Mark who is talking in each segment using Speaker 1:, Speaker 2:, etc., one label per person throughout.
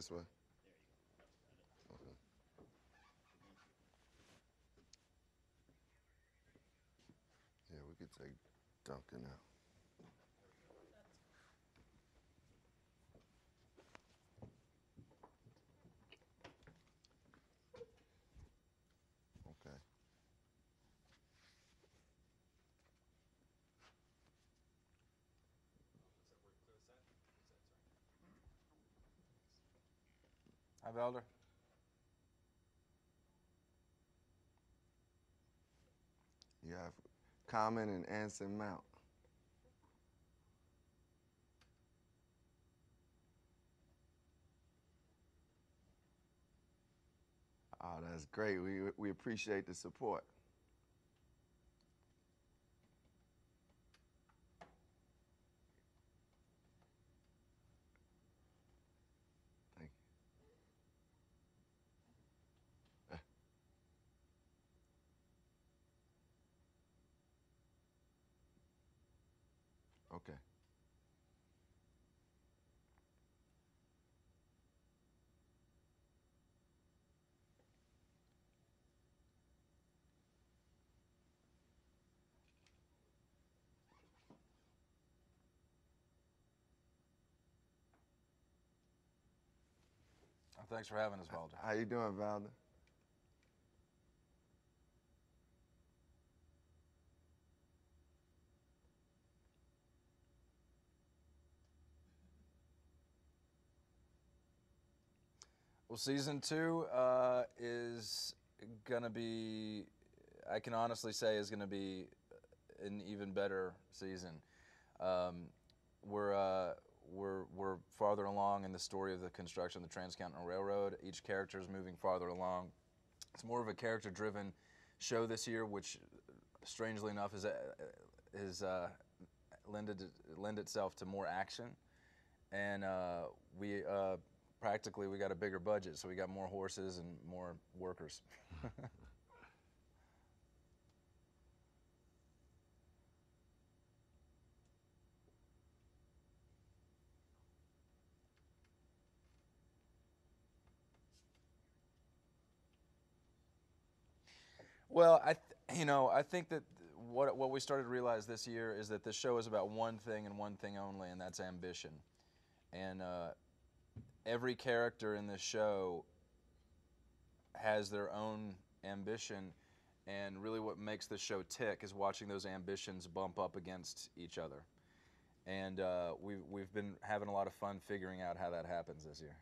Speaker 1: this way? Okay. Yeah, we could take Duncan out. Okay.
Speaker 2: Hi, Valder.
Speaker 1: You have Common and Anson Mount. Oh, that's great. We appreciate the support. Thank you. Okay.
Speaker 2: Thanks for having us, Valder.
Speaker 1: How you doing, Valder?
Speaker 2: Well, season 2 is going to be, I can honestly say, is going to be an even better season. Um, we're farther along in the story of the construction of the Transcontinental Railroad. Each character is moving farther along. It's more of a character-driven show this year, which, strangely enough, is lend itself to more action. And we practically we got a bigger budget, so we got more horses and more workers. Well, I think that what we started to realize this year is that the show is about one thing and one thing only, and that's ambition. And every character in this show has their own ambition, and really what makes the show tick is watching those ambitions bump up against each other. And we've been having a lot of fun figuring out how that happens this year.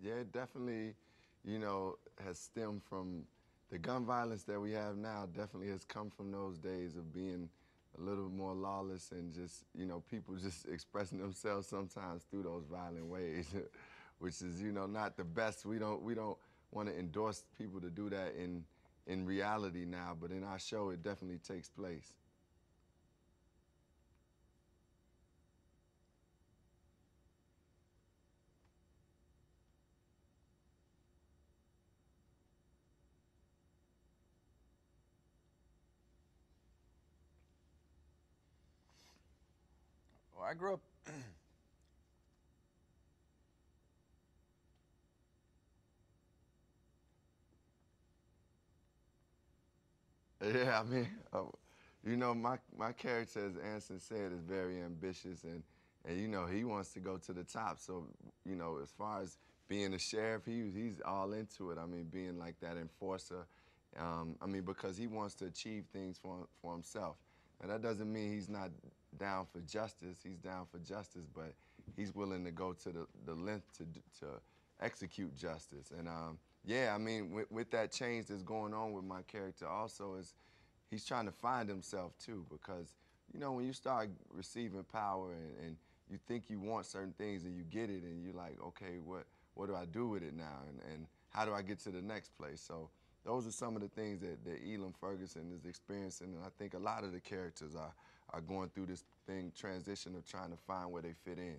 Speaker 1: Yeah, it definitely, has stemmed from the gun violence that we have now. Definitely has come from those days of being a little more lawless and just, people just expressing themselves sometimes through those violent ways, which is, not the best. We don't want to endorse people to do that in reality now, but in our show, it definitely takes place.
Speaker 2: Well, I grew up.
Speaker 1: Yeah, I mean, my character, as Anson said, is very ambitious, and he wants to go to the top. So, as far as being a sheriff, he's all into it. I mean, being like that enforcer. I mean, because he wants to achieve things for himself. And that doesn't mean he's not down for justice. He's down for justice, but he's willing to go to the length to execute justice. And yeah, I mean, with that change that's going on with my character also is he's trying to find himself too, because when you start receiving power and you think you want certain things and you get it and you're like, okay, what do I do with it now, and how do I get to the next place? So those are some of the things that Elam Ferguson is experiencing, and I think a lot of the characters are going through this transition of trying to find where they fit in.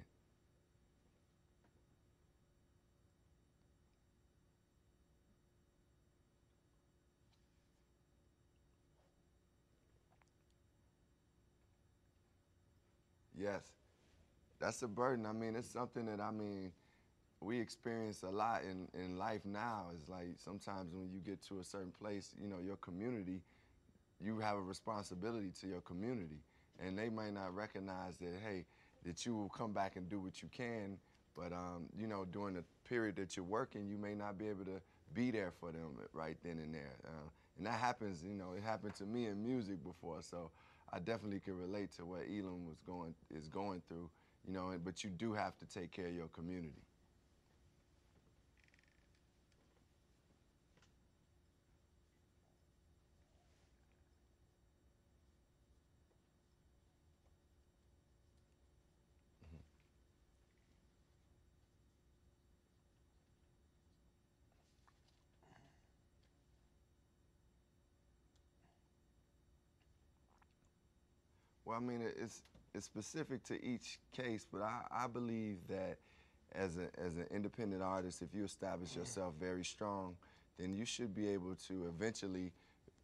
Speaker 1: Yes, that's a burden. I mean, it's something that, I mean, we experience a lot in life now. It's like sometimes when you get to a certain place, you know, your community, you have a responsibility to your community. And they might not recognize that, hey, that you will come back and do what you can, but, you know, during the period that you're working, you may not be able to be there for them right then and there. And that happens, you know, it happened to me in music before, so I definitely can relate to what Elam is going through, you know, but you do have to take care of your community. Well, I mean, it's specific to each case, but I believe that as an independent artist, if you establish yourself very strong, then you should be able to eventually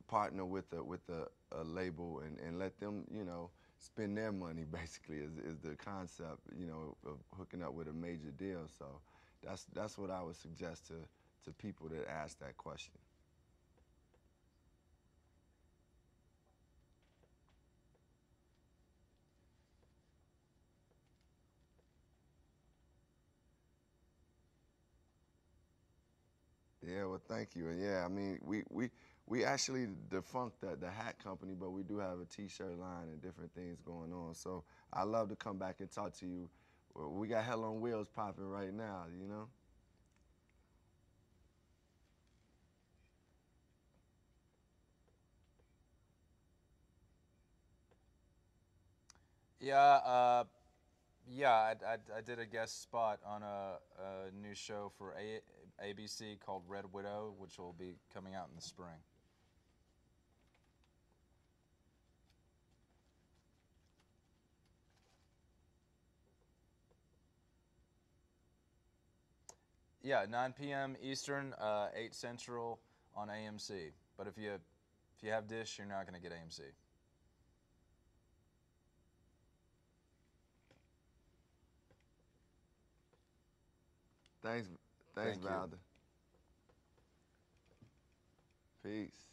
Speaker 1: partner with a label and let them, you know, spend their money. Basically, is the concept, you know, of hooking up with a major deal. So that's what I would suggest to people that ask that question. Yeah, well, thank you. And yeah, I mean, we actually defunct the hat company, but we do have a T-shirt line and different things going on. So I love to come back and talk to you. We got Hell on Wheels popping right now, you know?
Speaker 2: Yeah, yeah, I did a guest spot on a new show for ABC called Red Widow, which will be coming out in the spring. Yeah, 9 p.m. Eastern, 8 Central on AMC. But if you have Dish, you're not going to get AMC.
Speaker 1: Thanks, thanks,
Speaker 2: Thank you.
Speaker 1: Valder. Peace.